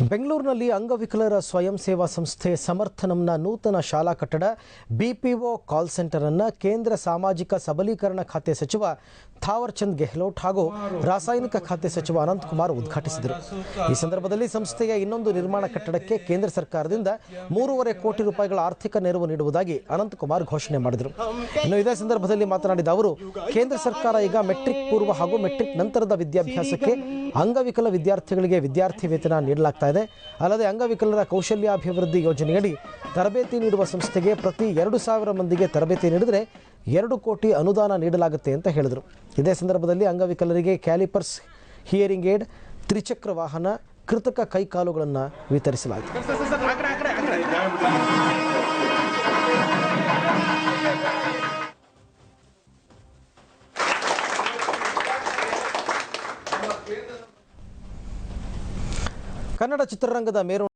ಬೆಂಗಳೂರಿನಲ್ಲಿ ಅಂಗವಿಕಲರ ಸ್ವಯಂ ಸೇವಾ ಸಂಸ್ಥೆ ಸಮರ್ಥನಂನ ನೂತನ ಶಾಲಾ ಕಟ್ಟಡ ಬಿಪಿಒ ಕಾಲ್ ಸೆಂಟರ್ ಅನ್ನು ಕೇಂದ್ರ ಸಾಮಾಜಿಕ ಸಬಲೀಕರಣ ಖಾತೆ ಸಚಿವ ಥಾವರ್ ಚಂದ್ ಗೆಹ್ಲೋಟ್ ಹಾಗೂ ರಾಸಾಯನಿಕ ಖಾತೆ ಸಚಿವ ಅನಂತಕುಮಾರ್ ಉದ್ಘಾಟಿಸಿದರು. ಈ ಸಂದರ್ಭದಲ್ಲಿ ಸಂಸ್ಥೆಯ ಇನ್ನೊಂದು ನಿರ್ಮಾಣ ಕಟ್ಟಡಕ್ಕೆ ಕೇಂದ್ರ ಸರ್ಕಾರದಿಂದ 3.5 ಕೋಟಿ ರೂಪಾಯಿಗಳ ಆರ್ಥಿಕ ನೆರವು ನೀಡುವುದಾಗಿ ಅನಂತಕುಮಾರ್ ಘೋಷಣೆ ಮಾಡಿದರು. ಇನ್ನು ಇದೇ ಸಂದರ್ಭದಲ್ಲಿ ಮಾತನಾಡಿದ ಅವರು, ಕೇಂದ್ರ ಸರ್ಕಾರ ಈಗ ಮೆಟ್ರಿಕ್ ಪೂರ್ವ ಹಾಗೂ ಮೆಟ್ರಿಕ್ ನಂತರದ ವಿದ್ಯಾಭ್ಯಾಸಕ್ಕೆ ಅಂಗವಿಕಲ ವಿದ್ಯಾರ್ಥಿಗಳಿಗೆ ವಿದ್ಯಾರ್ಥಿ ವೇತನ ನೀಡಲಾಗ್ತಾ ಇದೆ. ಅಲ್ಲದೆ ಅಂಗವಿಕಲರ ಕೌಶಲ್ಯಾಭಿವೃದ್ಧಿ ಯೋಜನೆಯಡಿ ತರಬೇತಿ ನೀಡುವ ಸಂಸ್ಥೆಗೆ ಪ್ರತಿ 2,000 ಮಂದಿಗೆ ತರಬೇತಿ ನೀಡಿದರೆ 2 ಕೋಟಿ ಅನುದಾನ ನೀಡಲಾಗುತ್ತೆ ಅಂತ ಹೇಳಿದರು. ಇದೇ ಸಂದರ್ಭದಲ್ಲಿ ಅಂಗವಿಕಲರಿಗೆ ಕ್ಯಾಲಿಪರ್ಸ್, ಹಿಯರಿಂಗ್ ಏಡ್, ತ್ರಿಚಕ್ರ ವಾಹನ, ಕೃತಕ ಕೈಕಾಲುಗಳನ್ನು ವಿತರಿಸಲಾಯಿತು. ಕನ್ನಡ ಚಿತ್ರರಂಗದ ಮೇರು